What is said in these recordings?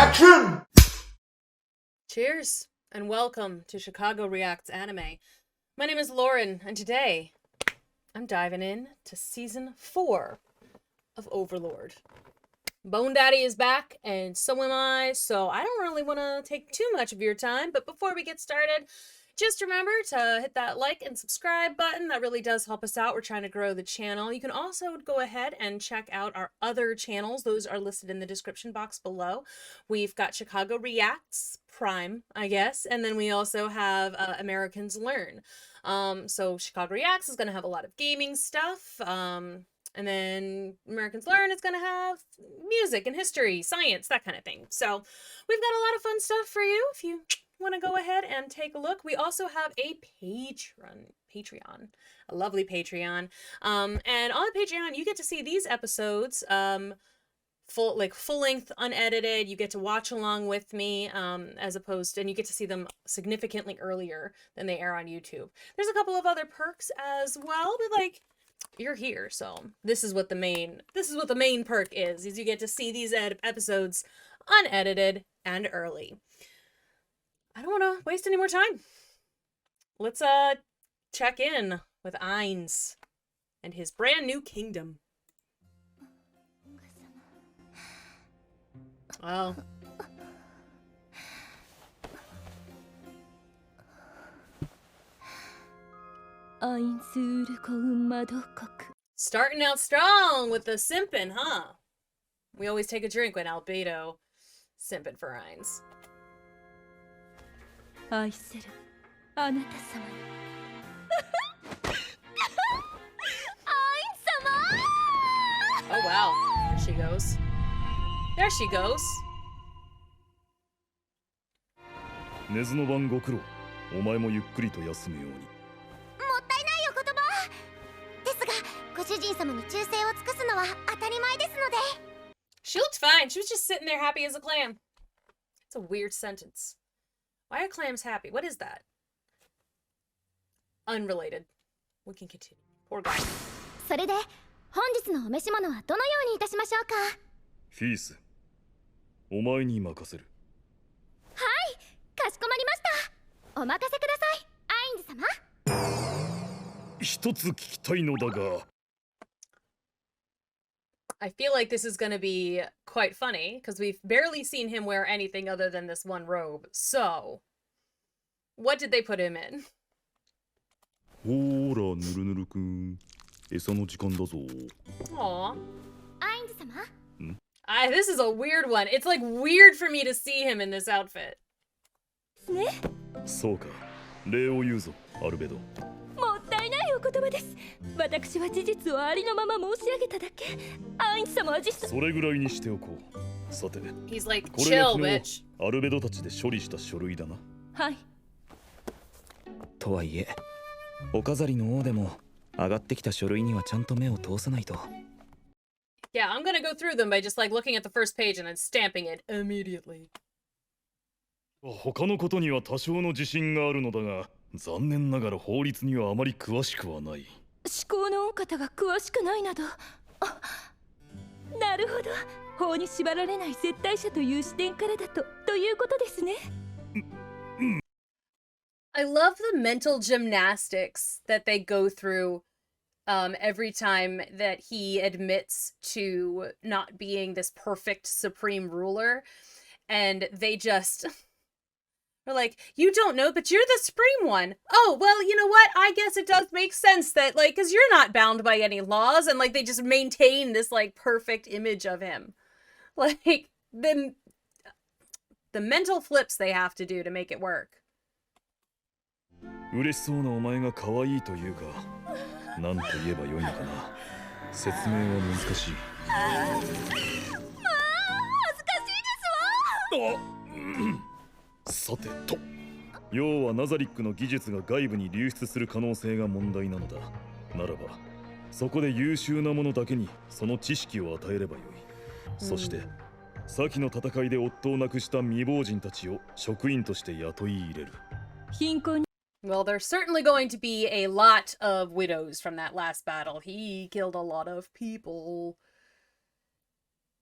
Action! Cheers, and welcome to Chicago Reacts Anime. My name is Lauren, and today I'm diving in to Season 4 of Overlord. Bone Daddy is back, and so am I, so I don't really want to take too much of your time, but before we get started, just remember to hit that like and subscribe button. That really does help us out. We're trying to grow the channel. You can also go ahead and check out our other channels. Those are listed in the description box below. We've got Chicago Reacts, Prime, I guess, and then we also have Americans Learn. So Chicago Reacts is going to have a lot of gaming stuff, and then Americans Learn is going to have music and history, science, that kind of thing. So we've got a lot of fun stuff for you if you want to go ahead and take a look. We also have a Patreon, a lovely Patreon. And on the Patreon, you get to see these episodes, full length, unedited. You get to watch along with me, as opposed to, and you get to see them significantly earlier than they air on YouTube. There's a couple of other perks as well, but like, you're here, so this is what the main perk is you get to see these episodes unedited and early. I don't want to waste any more time. Let's check in with Ainz and his brand new kingdom. Oh. Starting out strong with the simping, huh? We always take a drink when Albedo simping for Ainz. Oh wow, there she goes. There she goes. 寝ずの晩ご苦労。お前もゆっくりと休むように。もったいないお言葉。ですが、ご主人様に忠誠を尽くすのは当たり前ですので。She looked fine. She was just sitting there happy as a clam. It's a weird sentence. Why are clams happy? What is that? Unrelated. We can continue. Poor guy. それで、本日のお召し物はどのようにいたしましょうか。フィース、お前に任せる。はい、かしこまりました。お任せください、アインズ様。一つ聞きたいのだが。I feel like this is going to be quite funny, because we've barely seen him wear anything other than this one robe. So, what did they put him in? ほーら、ぬるぬるくん。餌の時間だぞ。Aww. アインズ様。This is a weird one. It's like weird for me to see him in this outfit. ね。そうか。礼を言うぞ、アルベド。もったいないお言葉です。私は事実をありのまま申し上げただけ。アインズ様は実際。それぐらいにしておこう。さて、He's like, これが chill, 昨 bitch. 日アルベドたちで処理した書類だな。はい。とはいえ、お飾りの王でも上がってきた書類にはちゃんと目を通さないと。Yeah, I'm gonna go through them by just like looking at the first page and then stamping it immediately. 他のことには多少の自信があるのだが、残念ながら法律にはあまり詳しくはない。思考の御方が詳しくないなど。なるほど。法に縛られない絶対者という視点からだということですね。I love the mental gymnastics that they go through every time that he admits to not being this perfect supreme ruler, and they just are like, you don't know, but you're the supreme one. Oh, well, you know what? I guess it does make sense that, like, because you're not bound by any laws, and, like, they just maintain this, like, perfect image of him. Like, the mental flips they have to do to make it work. 嬉しそうなお前が可愛いというか、なんと言えばよいのかな。説明は難しい。恥ずかしいですわ。さてと、要はナザリックの技術が外部に流出する可能性が問題なのだ。ならば、そこで優秀な者だけにその知識を与えればよい。そして、先の戦いで夫を亡くした未亡人たちを職員として雇い入れる。貧困 Well, there's certainly going to be a lot of widows from that last battle. He killed a lot of people.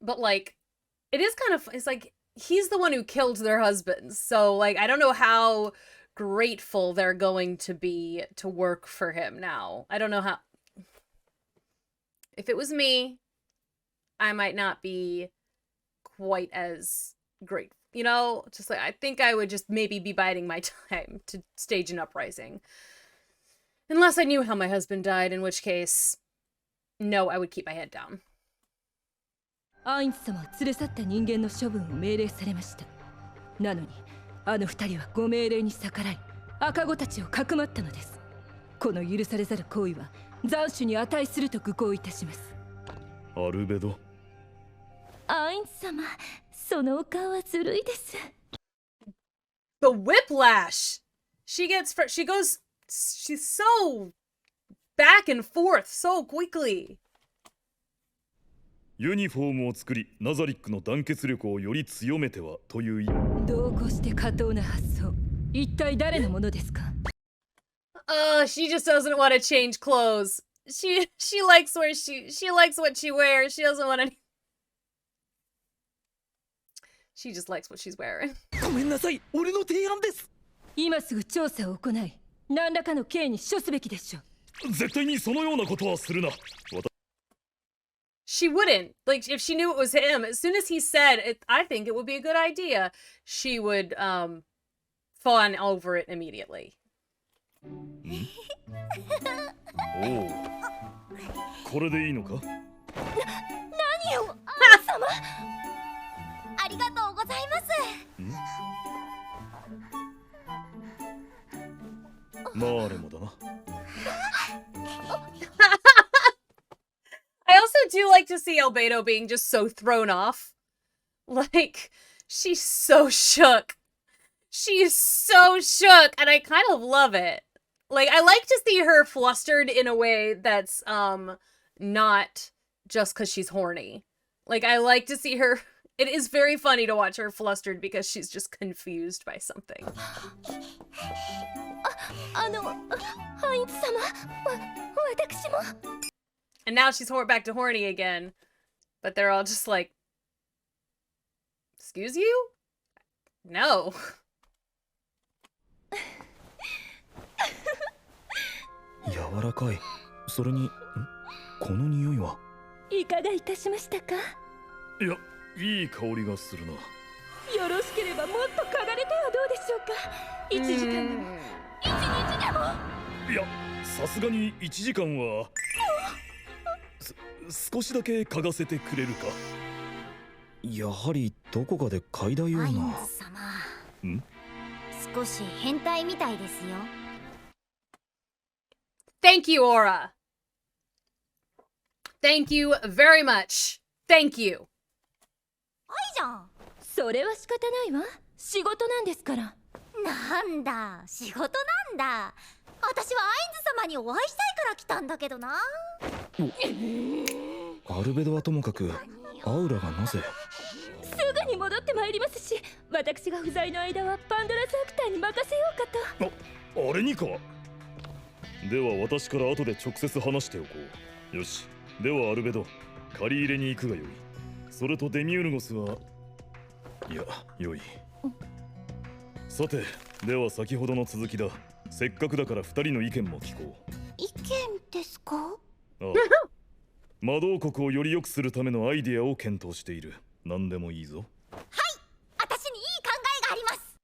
But, like, it is kind of, it's like, he's the one who killed their husbands. So, like, I don't know how grateful they're going to be to work for him now. I don't know how. If it was me, I might not be quite as grateful. You know, just like, I think I would just maybe be biding my time to stage an uprising. Unless I knew how my husband died, in which case, no, I would keep my head down. アインズ様は連れ去った人間の処分を命令されました。なのにあの二人はご命令に逆らい赤子たちをかくまったのです。この許されざる行為は斬首に値すると愚行いたします。アルベド。アインズ様、そのお顔はずるいです。The whiplash! She's so back and forth so quickly. ユニフォームを作り、ナザリックの団結力をより強めてはという。同行して過当な発想。一体誰のものですか? She just doesn't want to change clothes. She likes where she likes what she wears. She doesn't want any. She just likes what she's wearing. ごめんなさい、俺の提案です。今すぐ調査を行い、何らかの刑に処すべきでしょう。絶対にそのようなことはするな。She wouldn't. Like, if she knew it was him, as soon as he said, I think it would be a good idea, she would, fawn over it immediately. おう、これでいいのか？何よ、アン様。ありがとうございます。まああれもだな。I also do like to see Albedo being just so thrown off. Like, she's so shook. She's so shook, and I kind of love it. Like, I like to see her flustered in a way that's, not just because she's horny. Like, I like to see her... It is very funny to watch her flustered because she's just confused by something. アインズ様、私も。And now she's back to horny again. But they're all just like, excuse you? No. 柔らかい。それに、この匂いは。いかがいたしましたか？いや、いい香りがするな。よろしければもっと嗅がれてはどうでしょうか。1時間でも1日でも。いや、さすがに1時間は。少しだけ嗅がせてくれるか？やはりどこかで嗅いだような。アインズ様。少し変態みたいですよ。Thank you, Aura. Thank you very much. Thank you. はいじゃん。それは仕方ないわ。仕事なんですから。なんだ、仕事なんだ。私はアインズ様にお会いしたいから来たんだけどな。アルベドはともかく、アウラがなぜ？すぐに戻ってまいりますし、私が不在の間はパンドラスアクターに任せようかと。あれにか？では私から後で直接話しておこう。よし、ではアルベド、借り入れに行くがよい。それとデミウルゴスは、いや、よい。さて、では先ほどの続きだ。せっかくだから2人の意見も聞こう。意見ですか？ああ、魔導国をより良くするためのアイディアを検討している。何でもいいぞ。はい、私にいい考えがあります。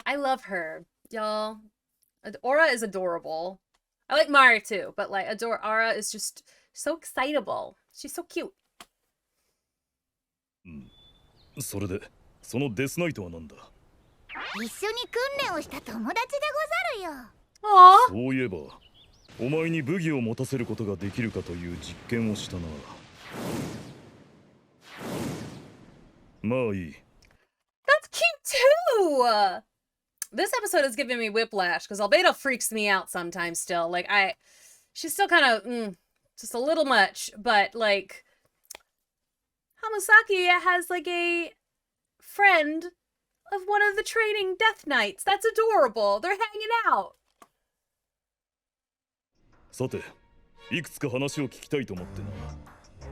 I love her, y'all. Aura is adorable. I like Mara too, but like Aura is just so excitable. She's so cute. それで、そのデスナイトは何だ？一緒に訓練をした友達でござるよ。Aww. そういえば、お前に武器を持たせることができるかという実験をしたな。まあいい。That's cute too. This episode is giving me whiplash because Albedo freaks me out sometimes still. Like she's still kind of just a little much, but like Hamasaki has like a friend of one of the training Death Knights. That's adorable. They're hanging out. さて、いくつか話を聞きたいと思ってな。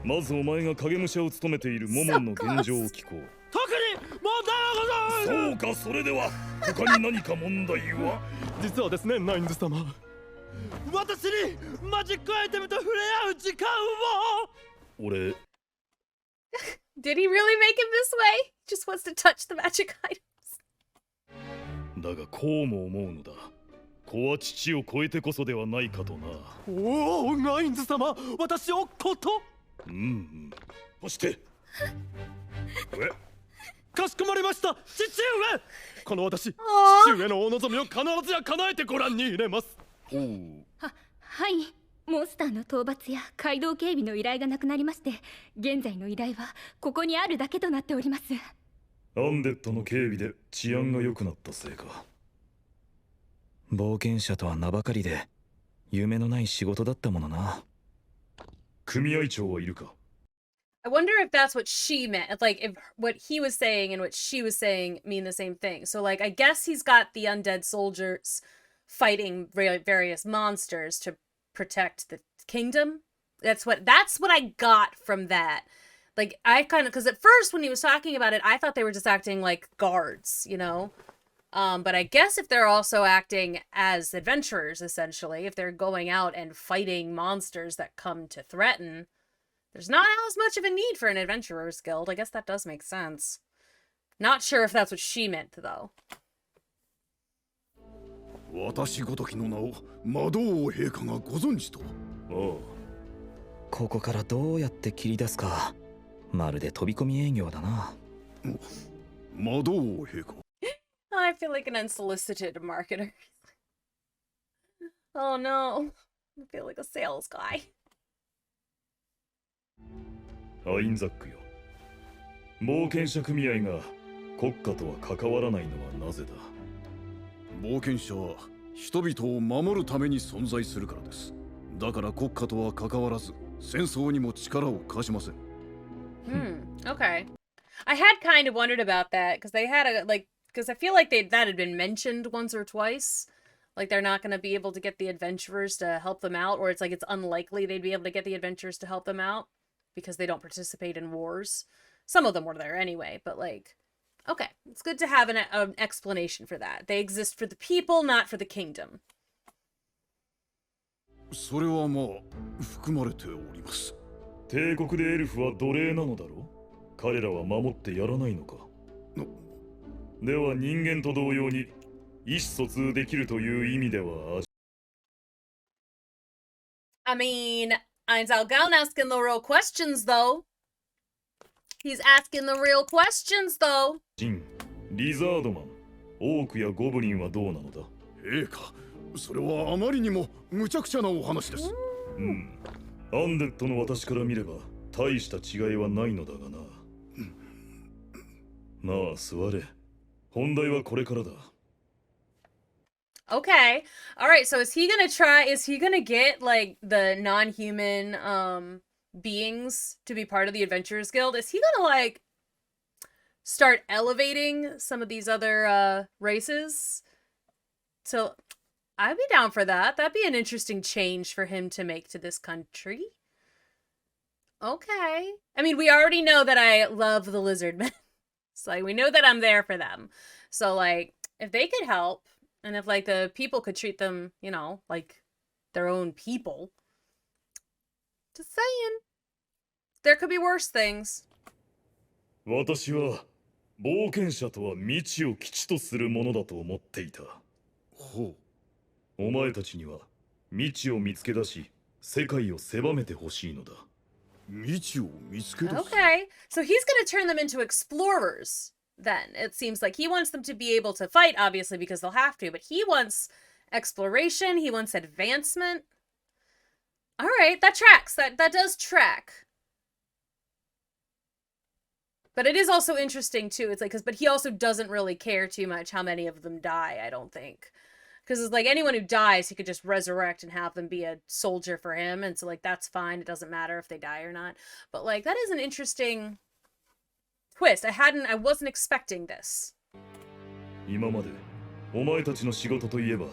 まずお前が影武者を務めているモモンの現状を聞こう。特に問題はそうか、それでは他に何か問題は？実はですね、ナインズ様、私にマジックアイテムと触れ合う時間を。俺 Did he really make him this way? Just wants to touch the magic items. だがこうも思うのだ。子は父を超えてこそではないかとな。おお、ナインズ様、私をこと。そしてかしこまりました、父上。この私、父上のお望みを必ずや叶えてご覧に入れます。はい、モンスターの討伐や街道警備の依頼がなくなりまして、現在の依頼はここにあるだけとなっております。アンデッドの警備で治安が良くなったせいか。冒険者とは名ばかりで夢のない仕事だったものな。組合長はいるか？ I wonder if that's what she meant. Like, if what he was saying and what she was saying mean the same thing. So, like, I guess he's got the undead soldiers fighting various monsters to protect the kingdom. That's what I got from that. Like, I kind of, because at first when he was talking about it, I thought they were just acting like guards, you know? But I guess if they're also acting as adventurers, essentially, if they're going out and fighting monsters that come to threaten, there's not as much of a need for an adventurer's guild. I guess that does make sense. Not sure if that's what she meant, though. 私ごときの名を魔導王陛下がご存知と。ここからどうやって切り出すか、まるで飛び込み営業だな。魔導王陛下。I feel like an unsolicited marketer. Oh no. I feel like a sales guy. アインザックよ。冒険者組合が国家とは関わらないのはなぜだ？冒険者は人々を守るために存在するからです。だから国家とは関わらず戦争にも力を貸しません。Okay. I had kind of wondered about that because they had because I feel like that had been mentioned once or twice. Like they're not going to be able to get the adventurers to help them out, or it's like it's unlikely they'd be able to get the adventurers to help them out because they don't participate in wars. Some of them were there anyway, but like, okay, it's good to have an explanation for that. They exist for the people, not for the kingdom. それはまあ含まれております。帝国でエルフは奴隷なのだろう？彼らは守ってやらないのか？では人間と同様に意思疎通できるという意味では。I mean, Ainz Algaun asking the real questions though. He's asking the real questions though. ジン、リザードマン、オークやゴブリンはどうなのだ？陛下、それはあまりにも無茶苦茶なお話です。アンデッドの私から見れば大した違いはないのだがな。まあ座れ。本題はこれからだ。Okay. All right. So is he gonna get like the non-human beings to be part of the Adventurers Guild? Is he gonna like start elevating some of these other races? So I'd be down for that. That'd be an interesting change for him to make to this country. Okay. I mean, we already know that I love the lizard men. So like, we know that I'm there for them. So like, if they could help, and if like the people could treat them, you know, like their own people. Just saying. There could be worse things. 私は冒険者とは未知を基地とするものだと思っていた。ほう。お前たちには未知を見つけ出し、世界を狭めてほしいのだ。未知を見つけ出す。Okay, so he's gonna turn them into explorers. Then it seems like he wants them to be able to fight, obviously, because they'll have to. But he wants exploration. He wants advancement. All right, that tracks. That does track. But it is also interesting too. It's like, but he also doesn't really care too much how many of them die. I don't think, because it's like anyone who dies, he could just resurrect and have them be a soldier for him, and so like that's fine. It doesn't matter if they die or not. But like that is an interesting twist. I wasn't expecting this. 今までお前たちの仕事といえば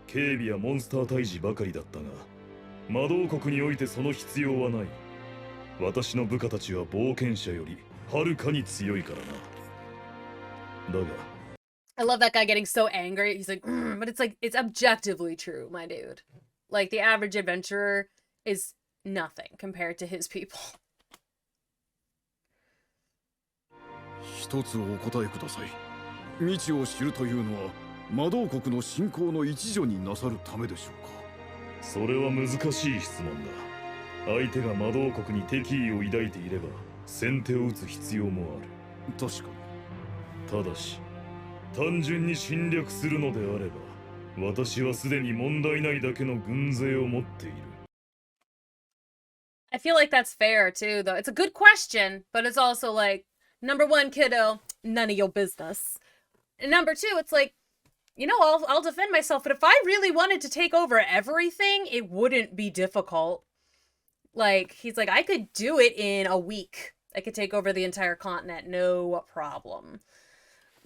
警備やモンスター退治ばかりだったが、魔導国においてその必要はない。私の部下たちは冒険者よりはるかに強いからな。だが I love that guy getting so angry. He's like, but it's like, it's objectively true, my dude. Like, the average adventurer is nothing compared to his people. 一つお答えください。未知を知るというのは魔導国の信仰の一助になさるためでしょうか。それは難しい質問だ。相手が魔導国に敵意を抱いていれば先手を打つ必要もある。確かただし単純に侵略するのであれば私はすでに問題ないだけの軍勢を持っている。 I feel like that's fair, too, though. It's a good question, but it's also like, number one, kiddo, none of your business. And number two, it's like, you know, I'll defend myself, but if I really wanted to take over everything, it wouldn't be difficult. Like, he's like, I could do it in a week. I could take over the entire continent, no problem.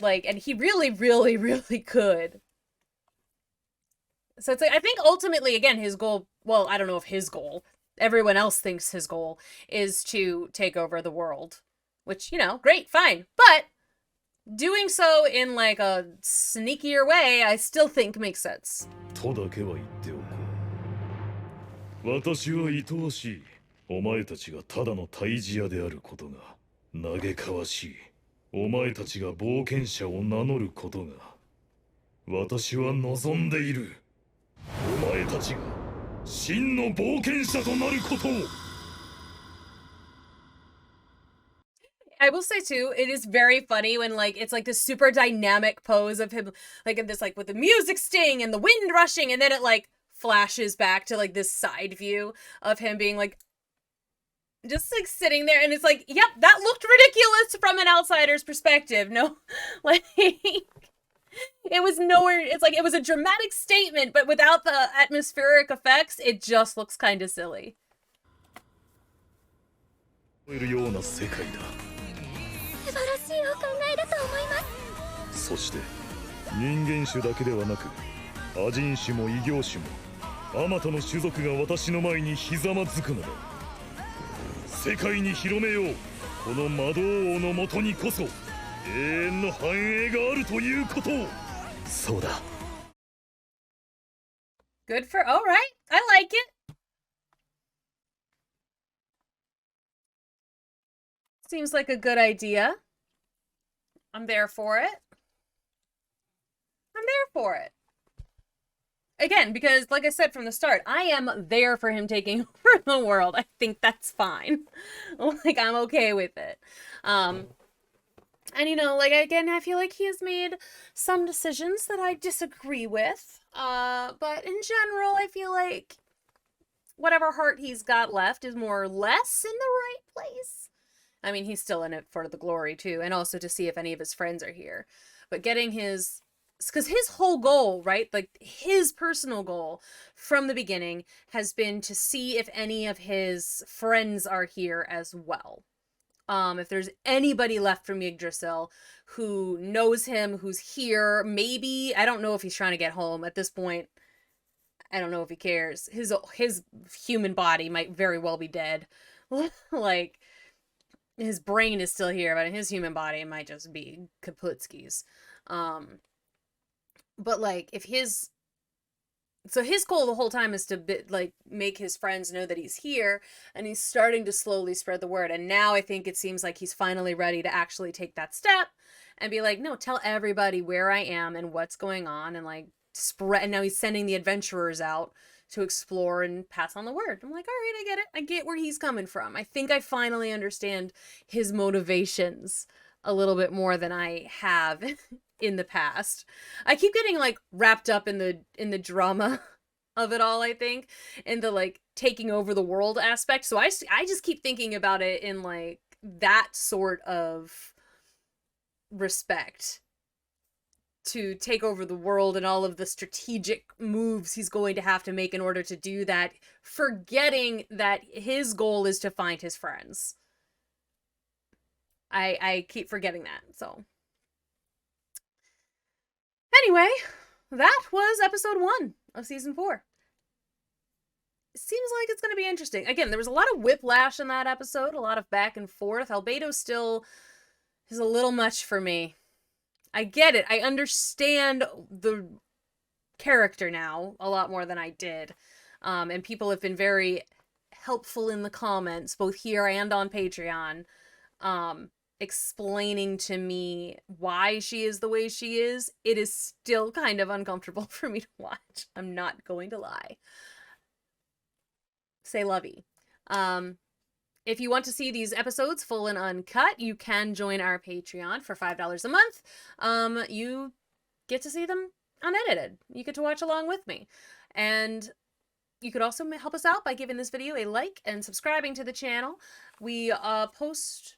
Like, and he really, really, really could. So it's like, I think ultimately, again, his goal, well, I don't know if his goal, everyone else thinks his goal is to take over the world. Which, you know, great, fine. But doing so in like a sneakier way, I still think makes sense. とだけは言っておこう。私は愛おしい。お前たちがただの退治屋であることが嘆かわしい。お前たちが冒険者を名乗ることが私は望んでいる。お前たちが真の冒険者となることを。I will say too, it is very funny when like it's like this super dynamic pose of him, like in this like with the music sting and the wind rushing, and then it like flashes back to like this side view of him being like just like sitting there, and it's like, yep, that looked ridiculous from an outsider's perspective. No, like it was nowhere. It's like it was a dramatic statement, but without the atmospheric effects, it just looks kind of silly. いるような世界だ。素晴らしいお考えだと思います。そして人間種だけではなくアジン種も異業種もあまたの種族が私の前にひざまずくのだ。世界に広めよう。この魔導王のもとにこそ永遠の繁栄があるということを。そうだ。 Good for, all right, I like it. Seems like a good idea. I'm there for it. I'm there for it. Again, because like I said from the start, I am there for him taking over the world. I think that's fine. Like, I'm okay with it. And you know, like, again, I feel like he has made some decisions that I disagree with. But in general, I feel like whatever heart he's got left is more or less in the right place. I mean, he's still in it for the glory, too, and also to see if any of his friends are here. But getting his... Because his whole goal, right, like, his personal goal from the beginning has been to see if any of his friends are here as well. If there's anybody left from Yggdrasil who knows him, who's here, maybe... I don't know if he's trying to get home at this point. I don't know if he cares. His human body might very well be dead. Like... His brain is still here, but his human body might just be Kaputski's. But, like, if his... So his goal the whole time is to, like, make his friends know that he's here, and he's starting to slowly spread the word. And now I think it seems like he's finally ready to actually take that step and be like, no, tell everybody where I am and what's going on, and, like, spread... And now he's sending the adventurers out to explore and pass on the word. I'm like, all right, I get it. I get where he's coming from. I think I finally understand his motivations a little bit more than I have in the past. I keep getting like wrapped up in the drama of it all, I think, in the like taking over the world aspect. So I just keep thinking about it in like that sort of respect. To take over the world and all of the strategic moves he's going to have to make in order to do that, forgetting that his goal is to find his friends. I keep forgetting that, so. Anyway, that was episode 1 of season 4. It seems like it's going to be interesting. Again, there was a lot of whiplash in that episode, a lot of back and forth. Albedo still is a little much for me. I get it. I understand the character now a lot more than I did. And people have been very helpful in the comments, both here and on Patreon, explaining to me why she is the way she is. It is still kind of uncomfortable for me to watch. I'm not going to lie. Say lovey. If you want to see these episodes full and uncut, you can join our Patreon for $5 a month. You get to see them unedited. You get to watch along with me. And you could also help us out by giving this video a like and subscribing to the channel. We post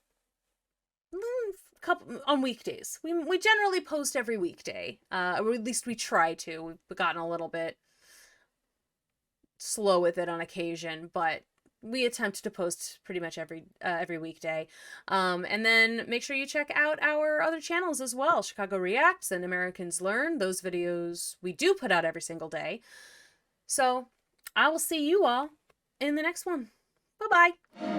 on weekdays. We generally post every weekday, or at least we try to. We've gotten a little bit slow with it on occasion, but we attempt to post pretty much every weekday. And then make sure you check out our other channels as well. Chicago Reacts and Americans Learn. Those videos we do put out every single day. So I will see you all in the next one. Bye-bye.